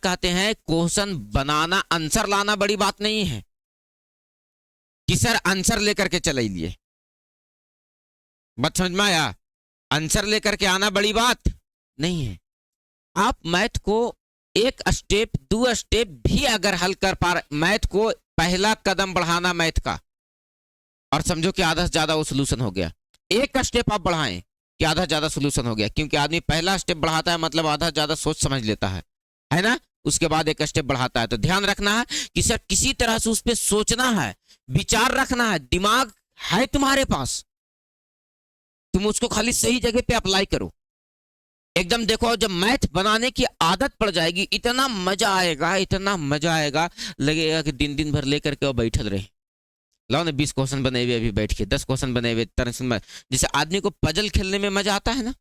कहते हैं क्वेश्चन बनाना, आंसर लाना बड़ी बात नहीं है कि सर आंसर लेकर के चले लिए। बात समझ में आया? आंसर लेकर के आना बड़ी बात नहीं है। आप मैथ को एक स्टेप, दो स्टेप भी अगर हल कर पा रहे, मैथ को पहला कदम बढ़ाना मैथ का, और समझो कि आधा से ज्यादा वो सोल्यूशन हो गया। एक स्टेप आप बढ़ाएं कि आधा ज्यादा सोल्यूशन हो गया, क्योंकि आदमी पहला स्टेप बढ़ाता है मतलब आधा ज्यादा सोच समझ लेता है ना। उसके बाद एक स्टेप बढ़ाता है। तो ध्यान रखना है कि सर किसी तरह से उस पर सोचना है, विचार रखना है, दिमाग है तुम्हारे पास, तुम उसको खाली सही जगह पे अप्लाई करो एकदम। देखो जब मैथ बनाने की आदत पड़ जाएगी, इतना मजा आएगा, इतना मजा आएगा, लगेगा कि दिन दिन भर लेकर के वो बैठल रहे। लाओ ना 20 क्वेश्चन बने हुए अभी बैठ के, 10 क्वेश्चन बने हुए जैसे आदमी को पजल खेलने में मजा आता है ना,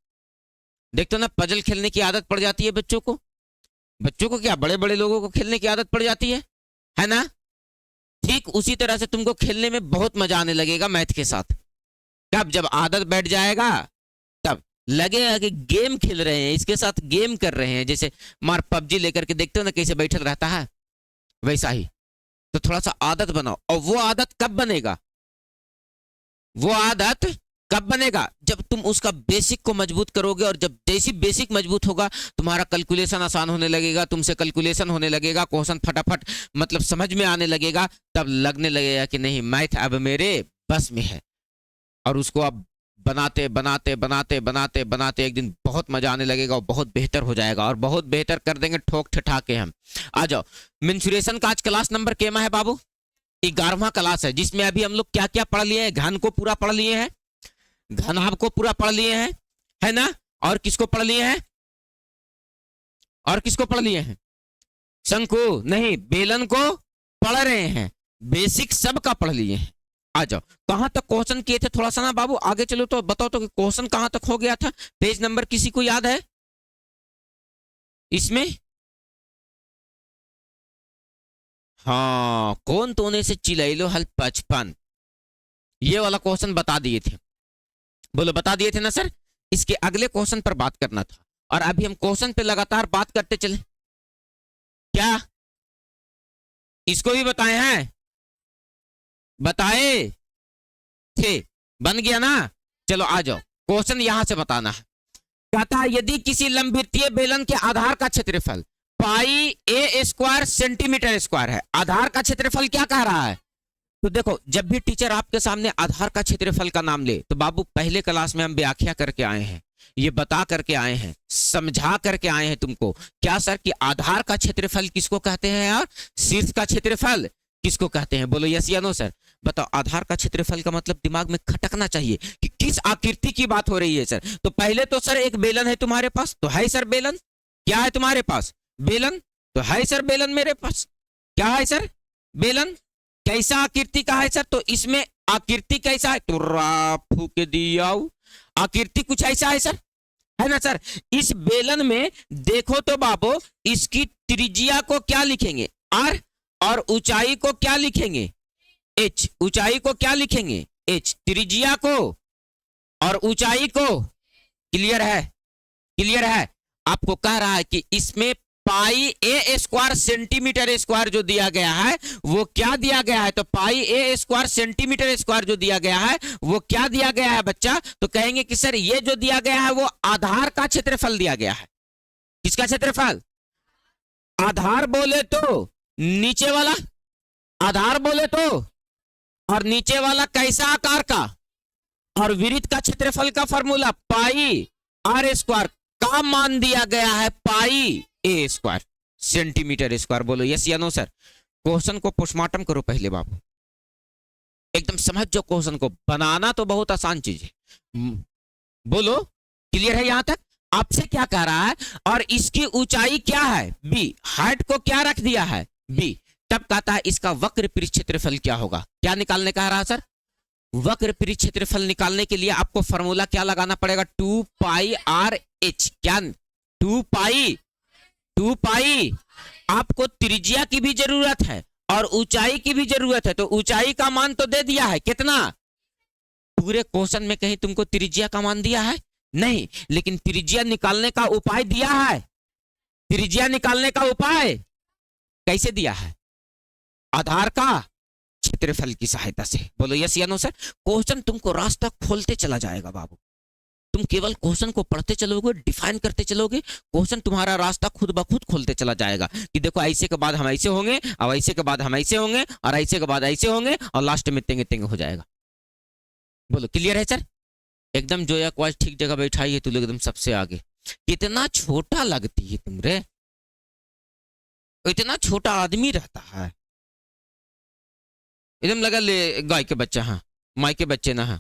देखते हो ना, पजल खेलने की आदत पड़ जाती है बच्चों को। बच्चों को क्या, बड़े बड़े लोगों को खेलने की आदत पड़ जाती है ना। ठीक उसी तरह से तुमको खेलने में बहुत मजा आने लगेगा मैथ के साथ। कब? जब आदत बैठ जाएगा तब लगेगा कि गेम खेल रहे हैं, इसके साथ गेम कर रहे हैं। जैसे मार पबजी लेकर के देखते हो ना कैसे बैठल रहता है, वैसा ही। तो थोड़ा सा आदत बनाओ। और वो आदत कब बनेगा? वो आदत कब बनेगा? जब तुम उसका बेसिक को मजबूत करोगे, और जब जैसी बेसिक मजबूत होगा तुम्हारा कैलकुलेशन आसान होने लगेगा, तुमसे कैलकुलेशन होने लगेगा, क्वेश्चन फटाफट मतलब समझ में आने लगेगा, तब लगने लगेगा कि नहीं मैथ अब मेरे बस में है। और उसको अब बनाते बनाते बनाते बनाते बनाते एक दिन बहुत मजा आने लगेगा और बहुत बेहतर हो जाएगा, और बहुत बेहतर कर देंगे ठोक ठठा के हम। आ जाओ, मेंसुरेशन का आज क्लास नंबर केमा है बाबू? 11वां क्लास है, जिसमें अभी हम लोग क्या क्या पढ़ लिए हैं। घन को पूरा पढ़ लिए हैं, घनाभ को पूरा पढ़ लिए हैं, है ना। और किसको पढ़ लिए हैं? और किसको पढ़ लिए हैं? शंकु नहीं, बेलन को पढ़ रहे हैं, बेसिक सब का पढ़ लिए हैं। आ जाओ, कहां तक क्वेश्चन किए थे? थोड़ा सा ना बाबू आगे चलो तो बताओ तो क्वेश्चन कहां तक हो गया था। पेज नंबर किसी को याद है इसमें? हाँ, कौन तोने से चिलैलो हल 55, ये वाला क्वेश्चन बता दिए थे। बोलो बता दिए थे ना सर। इसके अगले क्वेश्चन पर बात करना था, और अभी हम क्वेश्चन पे लगातार बात करते चले। क्या इसको भी बताए हैं? बताए थे, बन गया ना। चलो आ जाओ, क्वेश्चन यहां से बताना है। कहता है यदि किसी लंबवृत्तीय बेलन के आधार का क्षेत्रफल पाई ए स्क्वायर सेंटीमीटर स्क्वायर है। आधार का क्षेत्रफल क्या कह रहा है? तो देखो, जब भी टीचर आपके सामने आधार का क्षेत्रफल का नाम ले, तो बाबू पहले क्लास में हम व्याख्या करके आए हैं, ये बता करके आए हैं, समझा करके आए हैं तुमको। क्या सर कि आधार का क्षेत्रफल किसको कहते हैं यार? शीर्ष का क्षेत्रफल किसको कहते हैं? बोलो यस या नो सर। बताओ, आधार का क्षेत्रफल का मतलब दिमाग में खटकना चाहिए कि किस आकृति की बात हो रही है सर। तो पहले तो सर एक बेलन है तुम्हारे पास, तो है सर बेलन। क्या है तुम्हारे पास? बेलन। तो है सर बेलन मेरे पास। क्या है सर? बेलन। कैसा आकृति का है सर? तो इसमें आकृति कैसा है? तो फूक दिया, आकृति कुछ ऐसा है सर, है ना सर। इस बेलन में देखो तो बाबू, इसकी त्रिज्या को क्या लिखेंगे? आर। और ऊंचाई को क्या लिखेंगे? एच। ऊंचाई को क्या लिखेंगे? एच। त्रिज्या को और ऊंचाई को। क्लियर है? क्लियर है? आपको कह रहा है कि इसमें पाई ए स्क्वायर सेंटीमीटर स्क्वायर जो दिया गया है वो क्या दिया गया है? तो पाई ए स्क्वायर सेंटीमीटर स्क्वायर जो दिया गया है वो क्या दिया गया है बच्चा? तो कहेंगे कि सर ये जो दिया गया है वो आधार का क्षेत्रफल दिया गया है। किसका क्षेत्रफल? आधार बोले तो नीचे वाला, आधार बोले तो, और नीचे वाला कैसा आकार का? और वृत्त का क्षेत्रफल का फॉर्मूला पाई आर स्क्वायर का मान दिया गया है पाई ए स्क्वायर सेंटीमीटर स्क्वायर। बोलो यस या नो सर। क्वेश्चन को पोस्टमार्टम करो पहले बाबू, एकदम समझ जाओ क्वेश्चन को। बनाना तो बहुत आसान चीज है। बोलो क्लियर है यहां तक? आपसे क्या कह रहा है? और इसकी ऊंचाई क्या है? बी। हाइट को क्या रख दिया है? बी। तब कहता है इसका वक्र पृष्ठ क्षेत्रफल क्या होगा? क्या निकालने कह रहा है सर? वक्र पृष्ठ क्षेत्रफल निकालने के लिए आपको फॉर्मूला क्या लगाना पड़ेगा? 2 पाई आर एच। क्या? 2 पाई। आपको त्रिज्या की भी जरूरत है और ऊंचाई की भी जरूरत है। तो ऊंचाई का मान तो दे दिया है, कितना? पूरे क्वेश्चन में कहीं तुमको त्रिज्या का मान दिया है नहीं, लेकिन त्रिज्या निकालने का उपाय दिया है। त्रिज्या निकालने का उपाय कैसे दिया है? आधार का क्षेत्रफल की सहायता से। बोलो यस या नो सर। क्वेश्चन तुमको रास्ता खोलते चला जाएगा बाबू। तुम केवल क्वेश्चन को पढ़ते चलोगे, डिफाइन करते चलोगे, क्वेश्चन तुम्हारा रास्ता खुद ब खुद खोलते चला जाएगा कि देखो ऐसे के बाद हम ऐसे होंगे, और ऐसे के बाद हम ऐसे होंगे, और ऐसे के बाद ऐसे होंगे, और लास्ट में तेंगे तेंगे हो जाएगा। बोलो क्लियर है सर? एकदम जो या क्वाज ठीक जगह बैठाई है, तू लोग एकदम सबसे आगे। कितना छोटा लगती है तुम रे, इतना छोटा आदमी रहता है, एकदम लगा ले गाय के बच्चा। हाँ माई के बच्चे ना। हाँ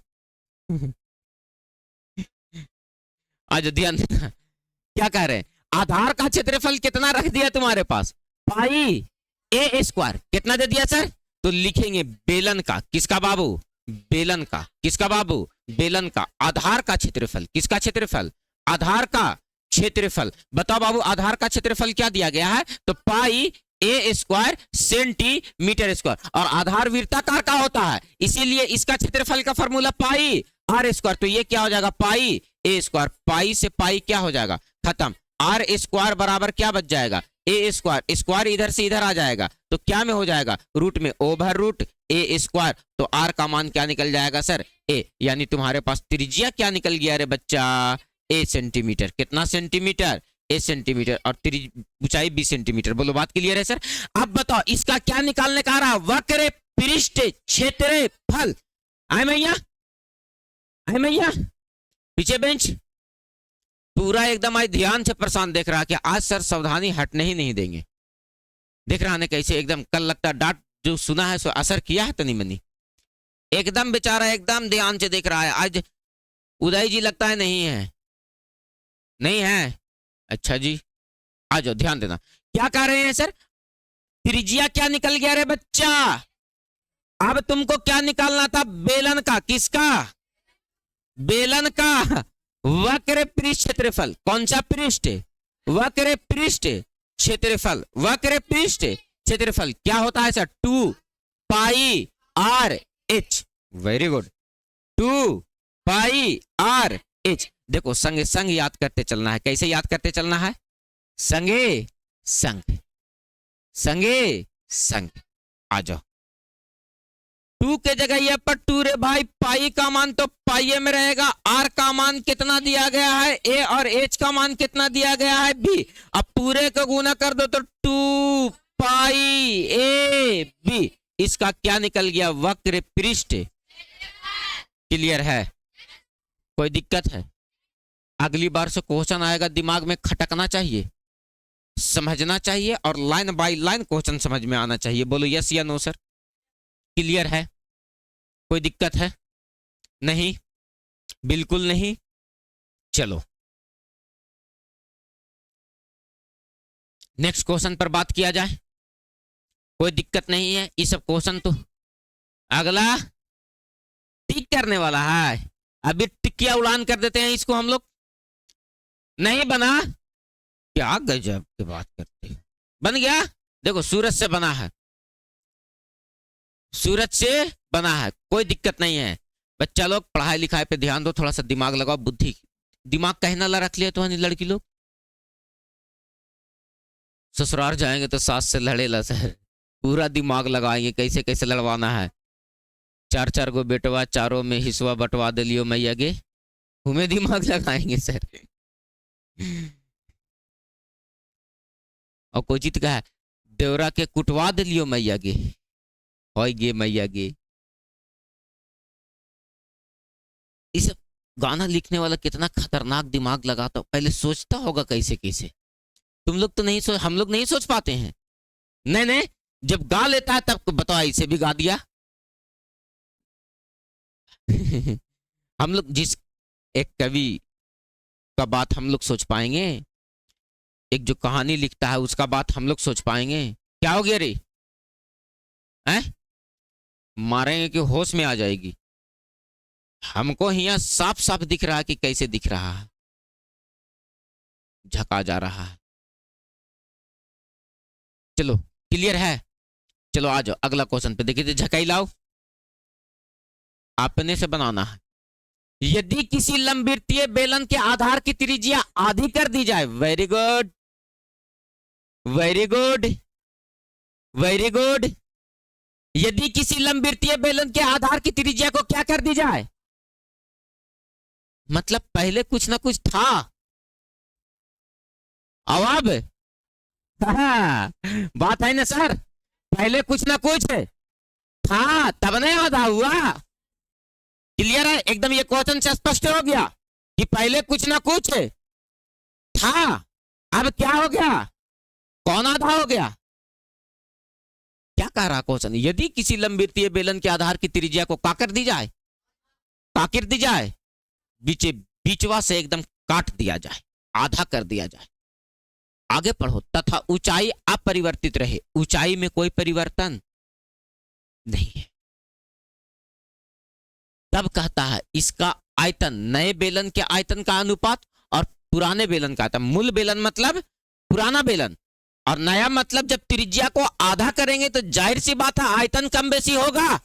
आज ध्यान देना क्या कह रहे हैं। आधार का क्षेत्रफल कितना रख दिया तुम्हारे पास? पाई ए स्क्वायर। कितना दे दिया सर? तो लिखेंगे बेलन का। किसका बाबू? बेलन का। किसका बाबू? बेलन का। आधार का क्षेत्रफल। किसका क्षेत्रफल? आधार का क्षेत्रफल। बताओ बाबू आधार का क्षेत्रफल क्या दिया गया है? तो पाई ए स्क्वायर सेंटीमीटर स्क्वायर। और आधार वृत्ताकार का होता है, इसीलिए इसका क्षेत्रफल का फॉर्मूला पाई आर स्क्वायर। तो ये क्या हो जाएगा? पाई ए स्क्वायर। पाई से पाई क्या हो जाएगा? खत्म। आर स्क्वायर बराबर क्या बच जाएगा? ए स्क्वायर। स्क्वायर इधर से इधर आ जाएगा तो क्या में हो जाएगा? रूट में। ओवर रूट ए स्क्वायर। तो आर का मान क्या निकल जाएगा सर? ए। यानी तुम्हारे पास त्रिज्या क्या निकल गया रे बच्चा? ए सेंटीमीटर। कितना सेंटीमीटर? ए सेंटीमीटर। और ऊंचाई 20 सेंटीमीटर। बोलो बात क्लियर है सर? अब बताओ इसका क्या निकालने का रहा? वक्र पृष्ठ क्षेत्रफल। आए मैया, आए मैया, पीछे बेंच। पूरा एकदम आज ध्यान से परेशान देख रहा कि आज सर सावधानी हटने ही नहीं देंगे। देख रहा है कैसे एकदम कल लगता डांट जो सुना है सो असर किया है तनी मनी। एकदम बेचारा एकदम ध्यान से देख रहा है। आज उदय जी लगता है नहीं है, नहीं है। अच्छा जी आ जाओ, ध्यान देना। क्या कह रहे हैं सर? त्रिज्या क्या निकल गया रे बच्चा? अब तुमको क्या निकालना था? बेलन का। किसका? बेलन का वक्र पृष्ठ क्षेत्रफल। कौन सा पृष्ठ? वक्र पृष्ठ क्षेत्रफल। वक्र पृष्ठ क्षेत्रफल क्या होता है सर? 2 पाई आर एच। Very good. 2 पाई आर एच। देखो संगे संग याद करते चलना है। कैसे याद करते चलना है? संगे संग, संगे संग। आ जाओ। 2 के जगह ये पर 2 रे भाई। पाई का मान तो पाई में रहेगा। आर का मान कितना दिया गया है? ए। और एच का मान कितना दिया गया है? बी। अब पूरे को गुना कर दो तो 2 पाई ए बी। इसका क्या निकल गया? वक्र पृष्ठ। क्लियर है? कोई दिक्कत है? अगली बार से क्वेश्चन आएगा दिमाग में खटकना चाहिए, समझना चाहिए, और लाइन बाय लाइन क्वेश्चन समझ में आना चाहिए। बोलो यस या नो सर। क्लियर है? कोई दिक्कत है? नहीं, बिल्कुल नहीं। चलो नेक्स्ट क्वेश्चन पर बात किया जाए। कोई दिक्कत नहीं है। ये सब क्वेश्चन तो अगला टिक करने वाला है। अभी टिकिया उड़ान कर देते हैं इसको हम लोग। नहीं बना? क्या गजब की बात करते हैं। बन गया। देखो सूरज से बना है, सूरज से बना है। कोई दिक्कत नहीं है। बच्चा लोग पढ़ाई लिखाई पे ध्यान दो, थोड़ा सा दिमाग लगाओ, बुद्धि दिमाग कहना ला रख लिया तो लड़की लोग ससुराल जाएंगे तो सास से लड़ेला सर। पूरा दिमाग लगाएंगे कैसे कैसे लड़वाना है। 4-4 गो बेटवा, चारों में हिस्सा बंटवा दिलियो मैया गे। तुम्हें दिमाग लगाएंगे सर। और कोई जीत का है देवरा के कुटवा दिलियो मैया गे। होय गे मैया गे। इस गाना लिखने वाला कितना खतरनाक दिमाग लगाता, पहले सोचता होगा कैसे कैसे। तुम लोग तो नहीं सोच, हम लोग नहीं सोच पाते हैं। नहीं नहीं, जब गा लेता है तब बताओ ऐसे भी गा दिया। हम लोग जिस एक कवि का बात हम लोग सोच पाएंगे, एक जो कहानी लिखता है उसका बात हम लोग सोच पाएंगे। क्या हो गया रे? हैं? मारेंगे कि होश में आ जाएगी। हमको यहाँ साफ साफ दिख रहा है कि कैसे दिख रहा है, झका जा रहा है। चलो क्लियर है? चलो आ जाओ अगला क्वेश्चन पे। देखिए झकाई लाओ, अपने से बनाना है। यदि किसी लंबवृत्तीय बेलन के आधार की त्रिज्या आधी कर दी जाए, very good, very good, very good. यदि किसी लंबवृत्तीय बेलन के आधार की त्रिज्या को क्या कर दी जाए, मतलब पहले कुछ ना कुछ था, अब हाँ, बात है ना सर, पहले कुछ ना कुछ था तब नहीं आधा हुआ। क्लियर है एकदम, ये क्वेश्चन से स्पष्ट हो गया कि पहले कुछ ना कुछ था, अब क्या हो गया, कौन आधा हो गया। क्या कह रहा क्वेश्चन, यदि किसी लंबवृत्तीय बेलन के आधार की त्रिज्या को क्या कर दी जाए, क्या कर दी जाए, बीचवा से एकदम काट दिया जाए, आधा कर दिया जाए। आगे पढ़ो, तथा ऊंचाई अपरिवर्तित रहे, ऊंचाई में कोई परिवर्तन नहीं है। तब कहता है इसका आयतन नए बेलन के आयतन का अनुपात और पुराने बेलन का आयतन, मूल बेलन मतलब पुराना बेलन और नया मतलब जब त्रिज्या को आधा करेंगे तो जाहिर सी बात है आयतन कम बेसी होगा,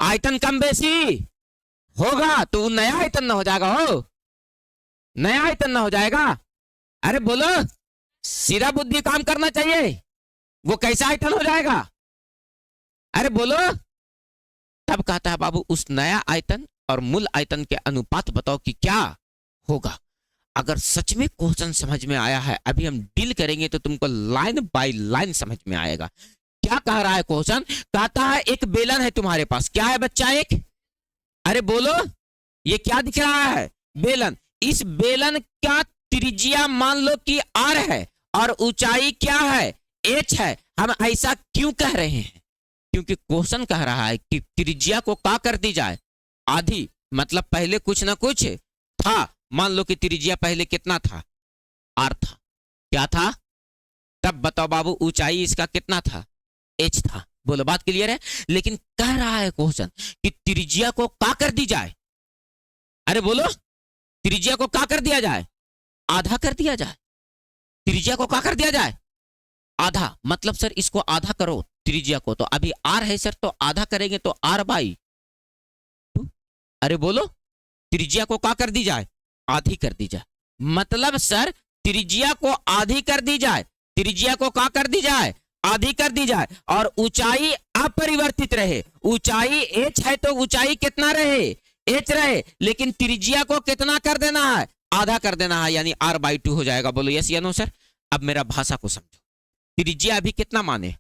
आयतन कम बेसी होगा तो नया आयतन ना हो जाएगा, हो नया आयतन ना हो जाएगा। अरे बोलो, सीधा बुद्धि काम करना चाहिए, वो कैसा आयतन हो जाएगा, अरे बोलो। तब कहता है बाबू उस नया आयतन और मूल आयतन के अनुपात बताओ कि क्या होगा। अगर सच में क्वेश्चन समझ में आया है, अभी हम डील करेंगे तो तुमको लाइन बाय लाइन समझ में आएगा। क्या कह रहा है क्वेश्चन, कहता है एक बेलन है तुम्हारे पास, क्या है बच्चा, एक, अरे बोलो, ये क्या दिख रहा है, बेलन। इस बेलन का त्रिज्या मान लो कि r है और ऊंचाई क्या है, h है। हम ऐसा क्यों कह रहे हैं, क्योंकि क्वेश्चन कह रहा है कि त्रिज्या को क्या कर दी जाए, आधी, मतलब पहले कुछ ना कुछ था। मान लो कि त्रिज्या पहले कितना था, r था, क्या था, तब बताओ बाबू ऊंचाई इसका कितना था, h था। बोलो बात क्लियर है। लेकिन कह रहा है क्वेश्चन कि त्रिज्या को क्या कर दी जाए, अरे बोलो, त्रिज्या को क्या कर दिया जाए, आधा कर दिया जाए। त्रिज्या को क्या कर दिया जाए, आधा, मतलब सर इसको आधा करो त्रिज्या को, तो अभी r है सर, तो आधा करेंगे तो r/2। अरे बोलो, त्रिज्या को क्या कर दी जाए, आधी कर दी जाए। मतलब सर त्रिज्या को आधी कर दी जाए, त्रिज्या को क्या कर दी जाए, आधी कर दी जाए, और ऊंचाई अपरिवर्तित रहे। ऊंचाई h है तो ऊंचाई कितना रहे, h रहे, लेकिन त्रिज्या को कितना कर देना है, आधा कर देना है, यानी r/2 हो जाएगा। बोलो यस या नो सर। अब मेरा भाषा को समझो, त्रिज्या अभी कितना माने,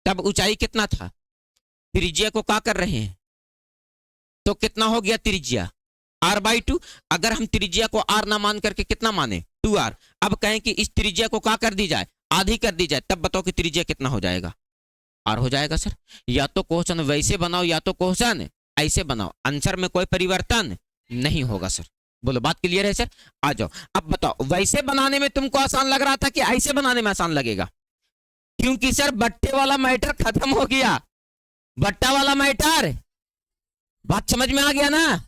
तब ऊंचाई कितना था, त्रिज्या को क्या कर रहे हैं, तो कितना हो गया त्रिज्या, r/2। अगर हम त्रिज्या को r ना मान करके कितना माने, 2r। अब कहें कि इस त्रिज्या को क्या कर दी जाए, आधी कर दी जाए, तब बताओ कि त्रिज्या कितना हो जाएगा, r हो जाएगा सर। या तो क्वेश्चन वैसे बनाओ या तो क्वेश्चन ऐसे बनाओ, आंसर में कोई परिवर्तन नहीं होगा सर। बोलो बात क्लियर है सर। आ जाओ, अब बताओ वैसे बनाने में तुमको आसान लग रहा था कि ऐसे बनाने में आसान लगेगा, क्योंकि सर बट्टे वाला मैटर खत्म हो गया, बट्टा वाला मैटर, बात समझ में आ गया ना,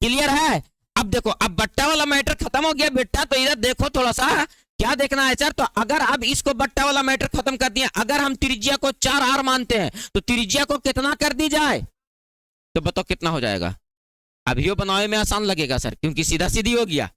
क्लियर है। अब देखो, अब बट्टा वाला मैटर खत्म हो गया बेटा, तो इधर देखो थोड़ा सा, क्या देखना है सर, तो अगर अब इसको बट्टा वाला मैटर खत्म कर दिया, अगर हम त्रिज्या को 4r मानते हैं तो त्रिज्या को कितना कर दी जाए, तो बताओ कितना हो जाएगा। अभी वो बनाने में आसान लगेगा सर, क्योंकि सीधा सीधी हो गया।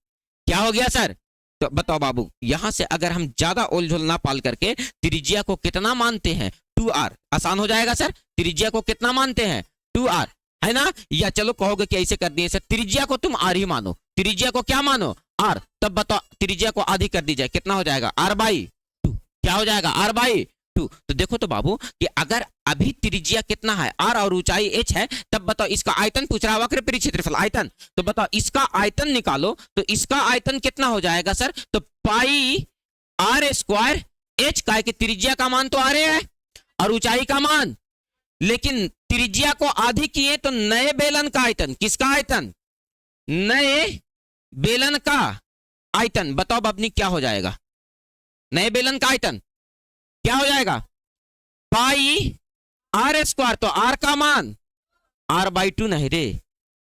क्या हो गया सर, तो बताओ बाबू, यहां से अगर हम ज्यादा ओलझोल ना पाल करके त्रिज्या को कितना मानते हैं, 2r, आसान हो जाएगा सर। त्रिज्या को कितना मानते हैं, 2r, है ना। या चलो कहोगे कि ऐसे कर दिए सर, त्रिज्या को तुम r ही मानो, त्रिज्या को क्या मानो, r, तब बताओ त्रिज्या को आधी कर दी जाए, कितना हो जाएगा, r/2। क्या हो जाएगा, r/2। तो देखो तो बाबू कि अगर अभी त्रिज्या कितना है, r, और ऊंचाई h है, तब बताओ इसका आयतन पूछ रहा है, वक्र परिक्षेत्रफल आयतन, तो बताओ इसका आयतन निकालो, तो इसका आयतन कितना हो जाएगा सर, तो πr² h, का कि त्रिज्या का मान तो r है और ऊंचाई का मान, लेकिन त्रिज्या को आधी किए तो नए बेलन का आयतन, किसका आयतन, नए बेलन का आयतन, बताओ बबनी क्या हो जाएगा, नए बेलन का आयतन क्या हो जाएगा, πr², तो r का मान r/2 नहीं रे,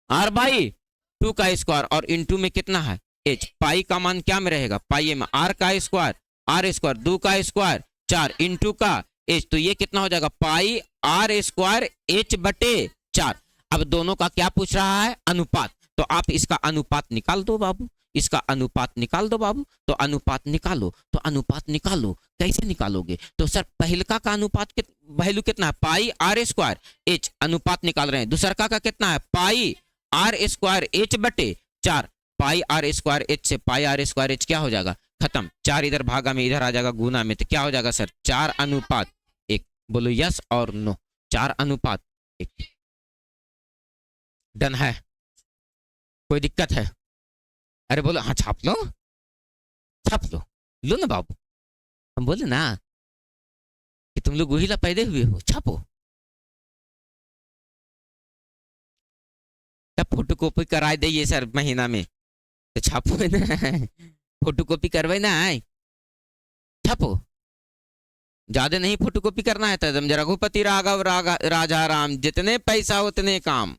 r/2 का स्क्वायर, और इंटू में कितना है h, पाई का मान क्या में रहेगा, पाई में r का स्क्वायर, r², 2 का स्क्वायर 4 इंटू का h, तो ये कितना हो जाएगा, πr² h/4। अब दोनों का क्या पूछ रहा है, अनुपात, तो आप इसका अनुपात निकाल दो बाबू, इसका अनुपात निकाल दो बाबू। तो अनुपात निकालो, तो अनुपात निकालो, कैसे निकालोगे? तो सर पहलका का अनुपात वैल्यू कितना है? पाई आर स्क्वायर एच, अनुपात निकाल रहे हैं। दूसरका का कितना है? पाई आर स्क्वायर एच बटे 4। पाई आर स्क्वायर एच से पाई आर स्क्वायर एच क्या हो जाएगा? खत्म। 4 इधर भागा में, इधर आ जाएगा गुना में, तो क्या हो जाएगा सर? 4 अनुपात 1। बोलो यस और नो। 4 अनुपात 1। डन है? कोई दिक्कत है? अरे बोलो हाँ, छाप लो, छाप लो, लो ना बाबू। हम बोले ना कि तुम लोग वही ला पैदे हुए हो, छापो। तब फोटो कॉपी करा दे सर महीना में, तो छापो ना। फोटो कॉपी करवाई ना है, छापो। ज्यादा नहीं फोटो कॉपी करना है तो रघुपति राघव राजा राम, जितने पैसा उतने काम,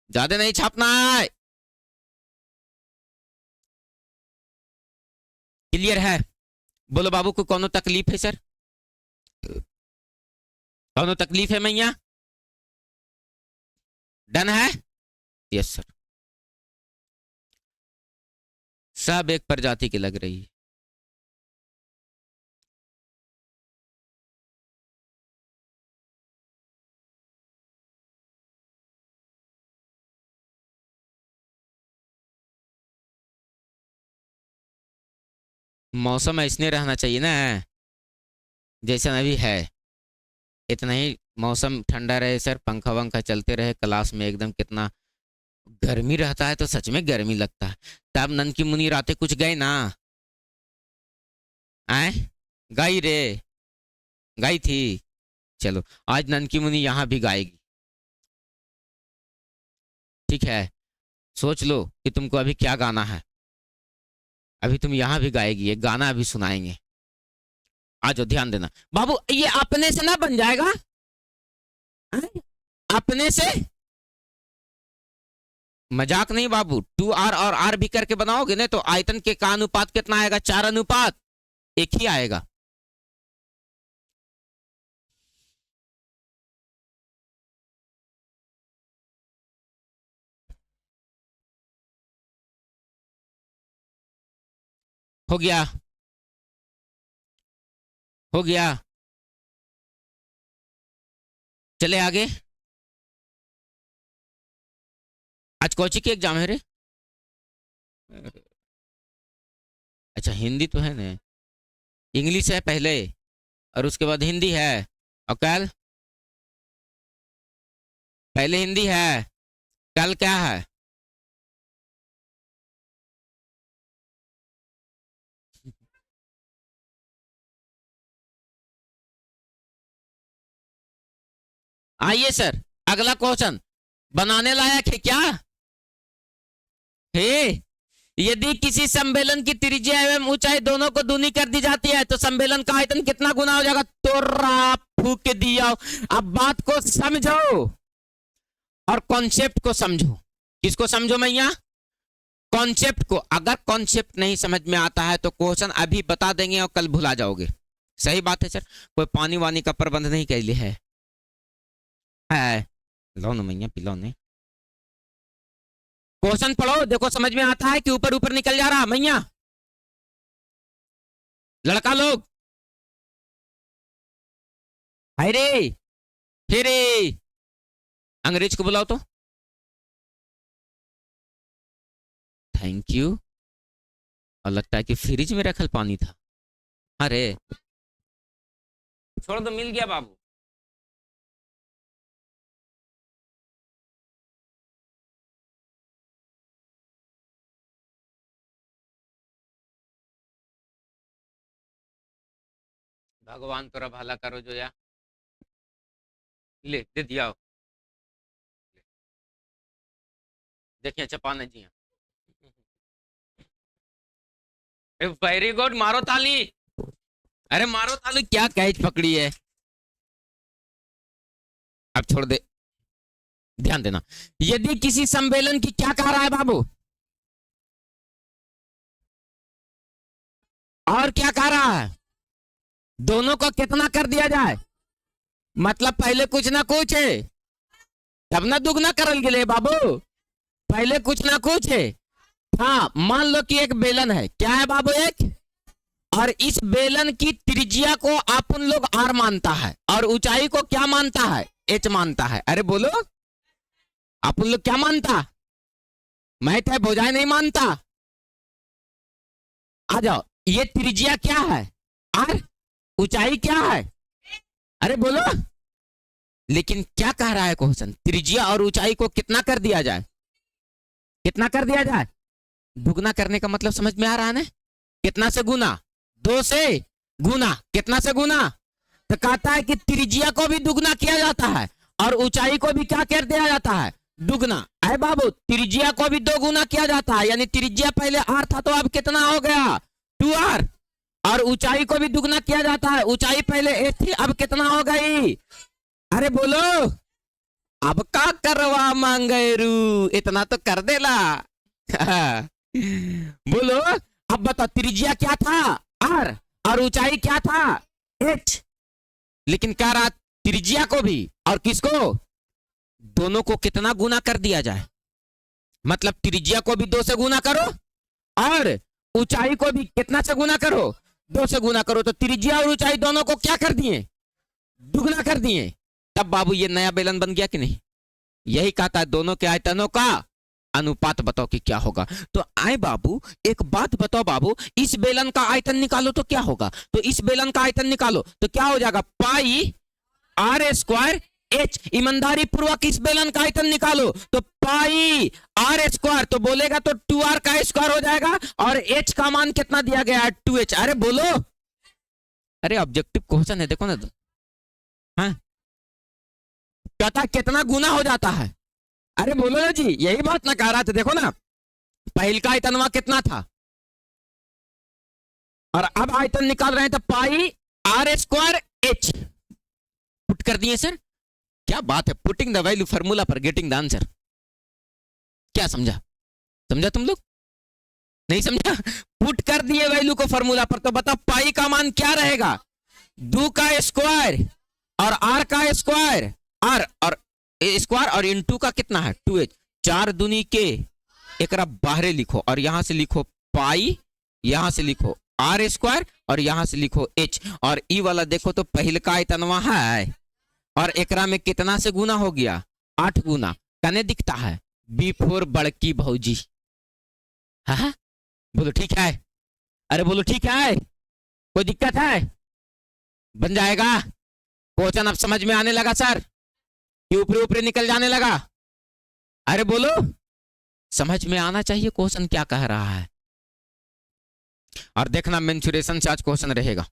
ज्यादा नहीं छापना है। क्लियर है? बोलो बाबू को कौन तकलीफ है सर? कौन तकलीफ है मैया? डन है? Yes sir. सब एक प्रजाति की लग रही है। मौसम ऐसने रहना चाहिए ना जैसा अभी है, इतना ही मौसम ठंडा रहे सर, पंखा वंखा चलते रहे क्लास में। एकदम कितना गर्मी रहता है, तो सच में गर्मी लगता है। तब नन की मुनि रातें कुछ गए ना? आए गाई रे, गाई थी। चलो आज नन की मुनि यहाँ भी गाएगी, ठीक है? सोच लो कि तुमको अभी क्या गाना है। अभी तुम यहाँ भी गाएगी, एक गाना अभी सुनाएंगे। आज ध्यान देना बाबू, ये अपने से ना बन जाएगा, अपने से मजाक नहीं बाबू। 2r और r भी करके बनाओगे ना तो आयतन के का अनुपात कितना आएगा? 4 अनुपात 1 ही आएगा। हो गया? हो गया? चले आगे। आज कौची की एग्जाम है रे? अच्छा हिंदी तो है ना, इंग्लिश है पहले और उसके बाद हिंदी है। और कल पहले हिंदी है, कल क्या है? आइए सर, अगला क्वेश्चन बनाने लायक है क्या? हे, यदि किसी सम्मेलन की त्रिज्या एवं ऊंचाई दोनों को दूनी कर दी जाती है तो सम्मेलन का आयतन कितना गुना हो जाएगा? तो फूक दिया। अब बात को समझो और कॉन्सेप्ट को समझो। किसको समझो मैया? कॉन्सेप्ट को। अगर कॉन्सेप्ट नहीं समझ में आता है तो क्वेश्चन अभी बता देंगे और कल भुला जाओगे। सही बात है सर। कोई पानी वानी का प्रबंध नहीं कर लिया है? लो ना मैया, पिलो ने। क्वेश्चन पढ़ो, देखो समझ में आता है कि ऊपर ऊपर निकल जा रहा मैया? लड़का लोग अरे फिर अंग्रेज को बुलाओ तो। Thank you. और लगता है कि फ्रिज में रखल पानी था। अरे छोड़ दो, मिल गया बाबू। भगवान तोरा भला करो जो या ले दे दिया। देखिए चपाने जी वेरी गुड, मारो ताली। अरे मारो ताली, क्या कैच पकड़ी है। अब छोड़ दे, ध्यान देना। यदि किसी सम्मेलन की क्या कह रहा है बाबू? और क्या कह रहा है? दोनों को कितना कर दिया जाए? मतलब पहले कुछ ना कुछ है तब ना दुगना करल गिले बाबू। पहले कुछ ना कुछ है हाँ, मान लो कि एक बेलन है, क्या है बाबू, एक, और इस बेलन की त्रिज्या को अपन लोग आर मानता है और ऊंचाई को क्या मानता है, एच मानता है। अरे बोलो, अपन लोग क्या मानता, मैथ है भोजाई नहीं मानता। आ जाओ, ये त्रिज्या क्या है, आर, ऊंचाई क्या है, अरे बोलो। लेकिन क्या कह रहा है क्वेश्चन, त्रिज्या और ऊंचाई को कितना कर दिया जाए, कितना कर दिया जाए, दुगना करने का मतलब समझ में आ रहा है ना, कितना से गुना, 2 से गुना, कितना से गुना, तो कहता है कि त्रिज्या को भी दुगना किया जाता है और ऊंचाई को भी क्या कर दिया जाता है, दुगना। अरे बाबू, त्रिज्या को भी 2 गुना किया जाता है, यानी त्रिज्या पहले आर था तो अब कितना हो गया, 2r, और ऊंचाई को भी दुगना किया जाता है, ऊंचाई पहले ए थी अब कितना हो गई, अरे बोलो, अब का करवा मांगेरू, इतना तो कर देला। बोलो, अब बताओ त्रिज्या क्या था, आर, और ऊंचाई क्या था, एच। लेकिन क्या रहा, त्रिज्या को भी और किसको, दोनों को कितना गुना कर दिया जाए, मतलब त्रिज्या को भी 2 से गुना करो और ऊंचाई को भी कितना से गुना करो, 2 से गुना करो, तो त्रिज्या और ऊंचाई दोनों को क्या कर दिए, दुगना कर दिए। तब बाबू ये नया बेलन बन गया कि नहीं, यही कहता है दोनों के आयतनों का अनुपात बताओ कि क्या होगा। तो आए बाबू, एक बात बताओ बाबू, इस बेलन का आयतन निकालो तो क्या होगा, तो इस बेलन का आयतन निकालो तो क्या हो जाएगा, पाई आर स्क्वायर एच। ईमानदारी पूर्वक इस बेलन का आयतन निकालो तो पाई आर स्क्वायर, तो बोलेगा तो 2r का स्क्वायर हो जाएगा, और h का मान कितना दिया गया है, 2h। अरे बोलो, अरे ऑब्जेक्टिव क्वेश्चन है, देखो ना, हाँ, कहता कितना गुना हो जाता है, अरे बोलो ना जी, यही बात ना कह रहा था, देखो ना, पहल का आयतन वहां कितना था और अब आयतन निकाल रहे हैं तो पाई आर स्क्वायर एच पुट कर दिए सर। क्या बात है, पुटिंग द वैल्यू फार्मूला पर गेटिंग द आंसर। क्या समझा, समझा तुम लोग, नहीं समझा, पुट कर दिए वैल्यू को फार्मूला पर, तो बताओ पाई का मान क्या रहेगा, 2 का स्क्वायर और आर का स्क्वायर, आर और स्क्वायर और इनटू का कितना है 2h, 4 दूनी के, एक बाहरे लिखो और यहां से लिखो पाई, यहां से लिखो आर स्क्वायर और यहां से लिखो h, और ई वाला देखो तो पहले का आयतनवा है और एकरा में कितना से गुना हो गया, 8 गुना, कने दिखता है बिफोर बड़की भौजी। हाँ बोलो ठीक है, अरे बोलो ठीक है, कोई दिक्कत है, बन जाएगा क्वेश्चन, अब समझ में आने लगा सर कि ऊपरी ऊपरी निकल जाने लगा, अरे बोलो, समझ में आना चाहिए क्वेश्चन क्या कह रहा है। और देखना मेंसुरेशन से आज क्वेश्चन रहेगा,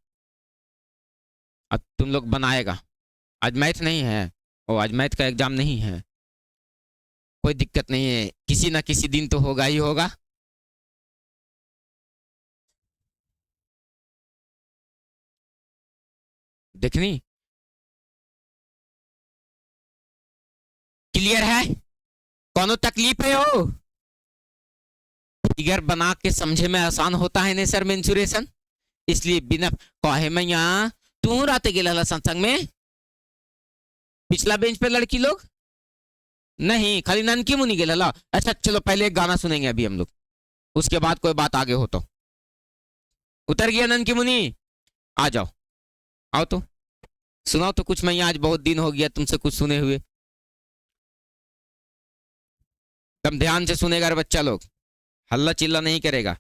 अब तुम लोग बनाएगा, आज मैथ नहीं है, ओ आज मैथ का एग्जाम नहीं है, कोई दिक्कत नहीं है, किसी ना किसी दिन तो होगा ही होगा। देखनी क्लियर है, कौन तकलीफ है हो, फिगर बना के समझे में आसान होता है नहीं सर मेंसुरेशन, इसलिए बिना कहे मैं यहाँ तू राते गेला संसंग में, पिछला बेंच पे लड़की लोग नहीं, खाली ननकी मुनी गेला। अच्छा चलो पहले एक गाना सुनेंगे अभी हम लोग, उसके बाद कोई बात आगे हो तो। उतर गया ननकी मुनी, आ जाओ, आओ तो सुनाओ तो कुछ, मैं आज बहुत दिन हो गया तुमसे कुछ सुने हुए, तुम ध्यान से सुनेगा रे बच्चा लोग, हल्ला चिल्ला नहीं करेगा।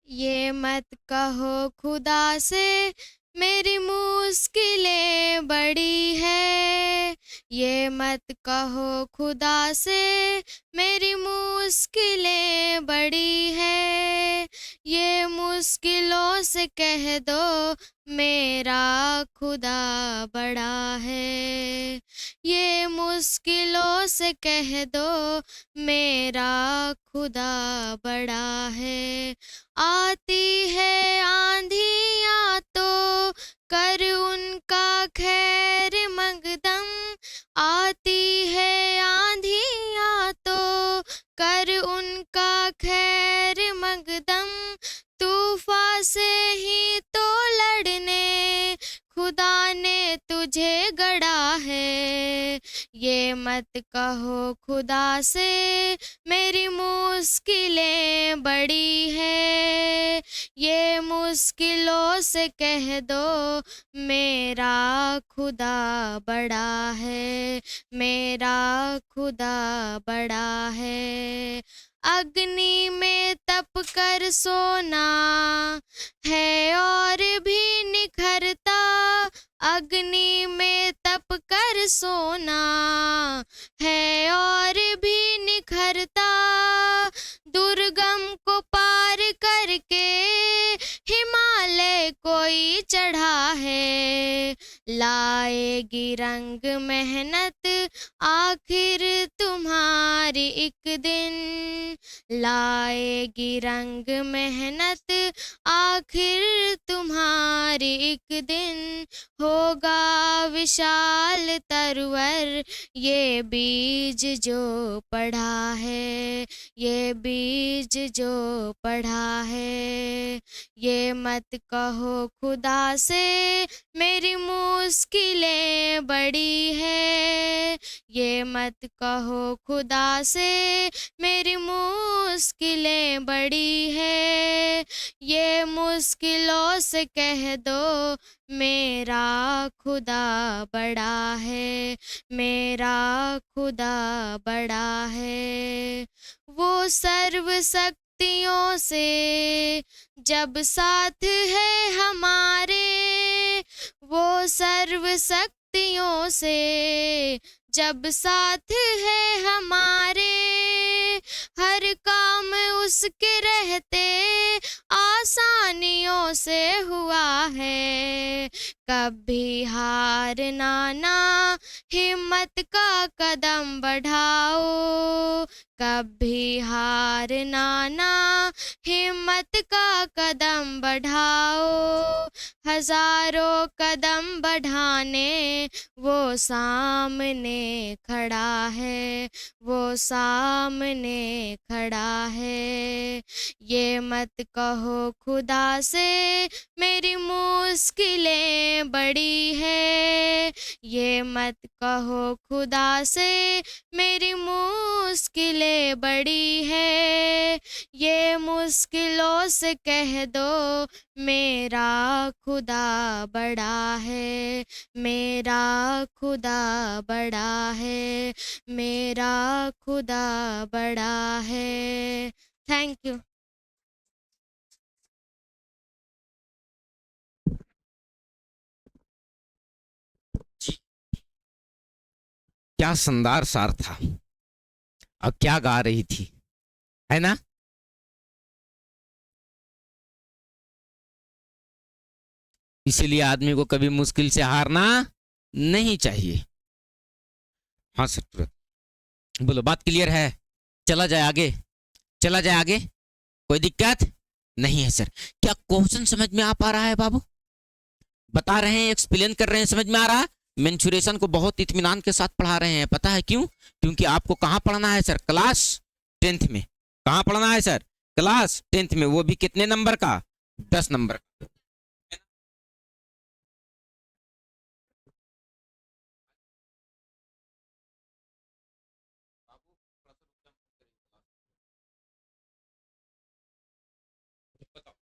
ये मत कहो खुदा से मेरी मुश्किलें बड़ी है, ये मत कहो खुदा से मेरी मुश्किलें बड़ी है, ये मुश्किलों से कह दो मेरा खुदा बड़ा है, ये मुश्किलों से कह दो मेरा खुदा बड़ा है। आती है आंधियाँ तो कर उनका खैर मकदम, आती है आंधी से ही तो लड़ने खुदा ने तुझे गढ़ा है। ये मत कहो खुदा से मेरी मुश्किलें बड़ी है। ये मुश्किलों से कह दो मेरा खुदा बड़ा है, मेरा खुदा बड़ा है। अग्नि में तप कर सोना है और भी निखरता। अग्नि में तप कर सोना है और भी निखरता। दुर्गम को पार करके हिमालय कोई चढ़ा है। लाएगी रंग मेहनत आखिर तुम्हारी एक दिन। लाएगी रंग मेहनत आखिर तुम्हारी एक दिन। होगा विशाल तरवर ये बीज जो पड़ा है, ये बीज जो पड़ा है। ये मत कहो खुदा से मेरी मुश्किलें बड़ी है। ये मत कहो खुदा से मेरी मुश्किलें बड़ी है। ये मुश्किलों से कह दो मेरा खुदा बड़ा है, मेरा खुदा बड़ा है। वो सर्व शक्तियों से जब साथ है हमारे। वो सर्व शक्तियों से जब साथ है हमारे। हर काम उसके रहते आसानियों से हुआ है। कभी हार ना हिम्मत का कदम बढ़ाओ। कभी हार ना हिम्मत का कदम बढ़ाओ। हजारों कदम बढ़ाने वो सामने खड़ा है, वो सामने खड़ा है। ये मत कहो खुदा से मेरी मुश्किलें बड़ी है। ये मत कहो खुदा से मेरी मुश्किलें बड़ी है। ये मुश्किलों से कह दो मेरा खुदा बड़ा है, मेरा खुदा बड़ा है, मेरा खुदा बड़ा है। Thank you. क्या शानदार सार था और क्या गा रही थी, है ना। इसीलिए आदमी को कभी मुश्किल से हारना नहीं चाहिए। हाँ सर, तुरंत बोलो, बात क्लियर है। चला जाए आगे, चला जाए आगे, कोई दिक्कत नहीं है सर। क्या क्वेश्चन समझ में आ पा रहा है बाबू? बता रहे हैं, एक्सप्लेन कर रहे हैं, समझ में आ रहा है। मेंसुरेशन को बहुत इत्मीनान के साथ पढ़ा रहे हैं, पता है क्यों? क्योंकि आपको कहाँ पढ़ना है सर? क्लास 10th में। कहाँ पढ़ना है सर? क्लास 10th में, वो भी कितने नंबर का? 10 नंबर।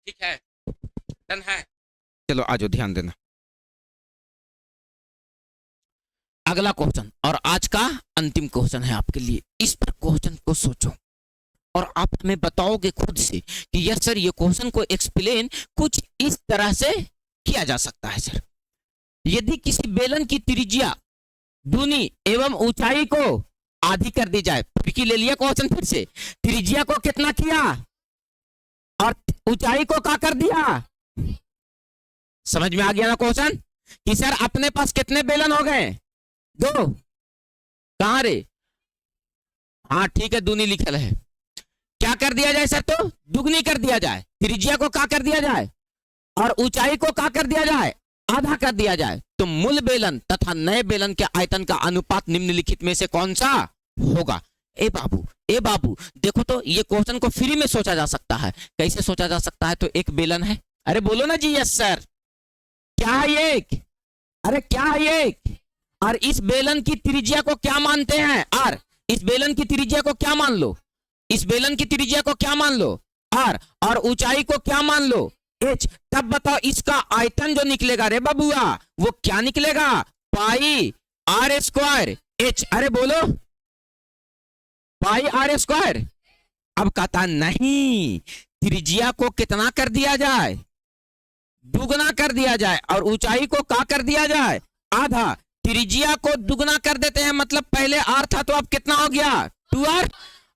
ठीक है, डन है। चलो आज ध्यान देना। अगला क्वेश्चन और आज का अंतिम क्वेश्चन है आपके लिए। इस पर क्वेश्चन को सोचो और आप हमें बताओगे खुद से कि यस सर, ये क्वेश्चन को एक्सप्लेन कुछ इस तरह से किया जा सकता है सर। यदि किसी बेलन की त्रिज्या दूनी एवं ऊंचाई को आधी कर दी जाए, फिर ले लिया क्वेश्चन फिर से, त्रिज्या को कितना किया और ऊंचाई को क्या कर दिया? समझ में आ गया ना क्वेश्चन कि सर अपने पास कितने बेलन हो गए? 2। कहां रे? हाँ ठीक है, दूनी लिखल है। क्या कर दिया जाए सर? तो दुगनी कर दिया जाए। त्रिज्या को क्या कर दिया जाए और ऊंचाई को क्या कर दिया जाए? आधा कर दिया जाए। तो मूल बेलन तथा नए बेलन के आयतन का अनुपात निम्नलिखित में से कौन सा होगा? ए बाबू देखो तो, ये क्वेश्चन को फ्री में सोचा जा सकता है। कैसे सोचा जा सकता है? तो एक बेलन है, अरे बोलो ना जी यस सर। क्या है ये? अरे क्या है ये? और इस बेलन की त्रिज्या को क्या मानते हैं? आर। इस बेलन की त्रिज्या को क्या मान लो? इस बेलन की त्रिज्या को क्या मान लो? आर। और ऊंचाई को क्या मान लो? एच। तब बताओ इसका आयतन जो निकलेगा रे बबुआ वो क्या निकलेगा? पाई आर स्क्वायर एच। अरे बोलो, पाई आर स्क्वायर। अब कहता नहीं, त्रिज्या को कितना कर दिया जाए? दुगना कर दिया जाए। और ऊंचाई को क्या कर दिया जाए? आधा। त्रिज्या को दुगना कर देते हैं, मतलब पहले आर था तो अब कितना हो गया? 2r।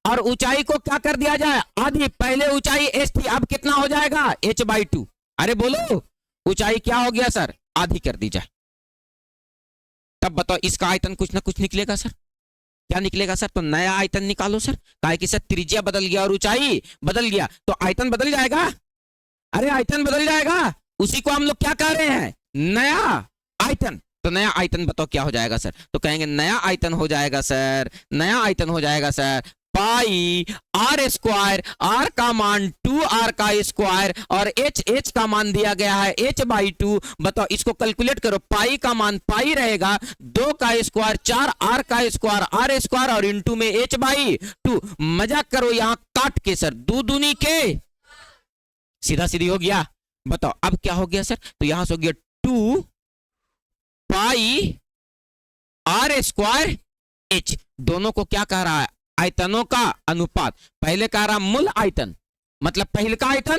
और ऊंचाई को क्या कर दिया जाए? आधी। पहले ऊंचाई h थी, अब कितना हो जाएगा? h/2। अरे बोलो, ऊंचाई क्या हो गया सर? आधी कर दी जाए। तब बताओ इसका आयतन कुछ ना कुछ निकलेगा सर। क्या निकलेगा सर? तो नया आयतन निकालो सर। काहे कि सर त्रिज्या बदल गया और ऊंचाई बदल गया तो आयतन बदल जाएगा। अरे आयतन बदल जाएगा, उसी को हम लोग क्या कह रहे हैं? नया आयतन। तो नया आयतन बताओ क्या हो जाएगा सर? तो कहेंगे नया आयतन हो जाएगा सर, नया आयतन हो जाएगा सर पाई आर स्क्वायर। आर का मान 2r का स्क्वायर और h का मान दिया गया है h/2। बताओ इसको कैलकुलेट करो। पाई का मान पाई रहेगा 2 का स्क्वायर 4r का स्क्वायर r स्क्वायर और इंटू में h/2। मजाक करो यहाँ काट के सर, 2 दूनी के सीधा सीधी हो गया। बताओ अब क्या हो गया सर? तो यहां से हो गया 2 पाई आर स्क्वायर एच। दोनों को क्या कह रहा है? आयतनों का अनुपात। पहले कह रहा मूल आयतन, मतलब पहले का आयतन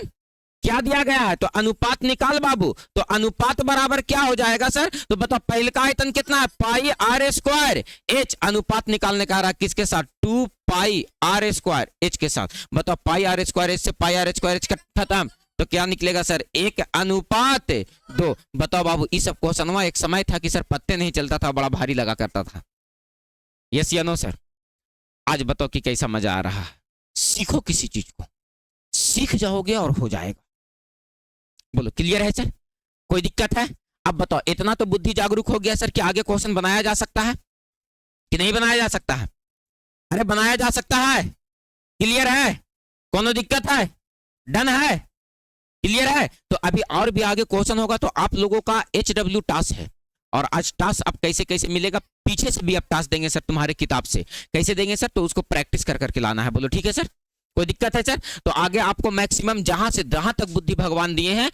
क्या दिया गया है तो अनुपात निकाल बाबू। तो अनुपात बराबर क्या हो जाएगा सर? तो बताओ पहले का आयतन कितना है? पाई आर स्क्वायर एच। अनुपात निकालने का रहा किसके साथ? 2 पाई आर स्क्वायर एच के साथ। बताओ पाई आर स्क्वायर एच से पाई आर स्क्वायर एच खत्म, तो क्या निकलेगा सर? 1/2। बताओ बाबू, इस सब क्वेश्चन एक समय था कि सर पत्ते नहीं चलता था, बड़ा भारी लगा करता था। यस या नो सर? आज बताओ कि कैसा मजा आ रहा है। सीखो किसी चीज को, सीख जाओगे और हो जाएगा। बोलो क्लियर है सर? कोई दिक्कत है? अब बताओ इतना तो बुद्धि जागरूक हो गया सर कि आगे क्वेश्चन बनाया जा सकता है कि नहीं बनाया जा सकता है? अरे बनाया जा सकता है। क्लियर है? कोनो दिक्कत है? डन है? क्लियर है? तो अभी और भी आगे क्वेश्चन होगा तो आप लोगों का HW टास्क है। और आज टास्क अब कैसे कैसे मिलेगा, पीछे से भी अब टास्क देंगे सर तुम्हारे किताब से। कैसे देंगे सर? तो उसको प्रैक्टिस कर करके लाना है। बोलो ठीक है सर? कोई दिक्कत है सर? तो आगे आपको मैक्सिमम जहां से जहां तक बुद्धि भगवान दिए हैं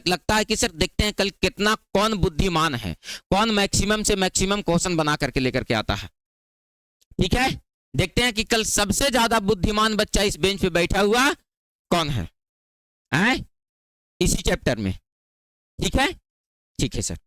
लगता है कि सर देखते हैं कल कितना कौन बुद्धिमान है, कौन मैक्सिमम से मैक्सिमम क्वेश्चन बना करके लेकर के आता है। ठीक है, देखते हैं कि कल सबसे ज्यादा बुद्धिमान बच्चा इस बेंच पे बैठा हुआ कौन है, इसी चैप्टर में। ठीक है? ठीक है सर।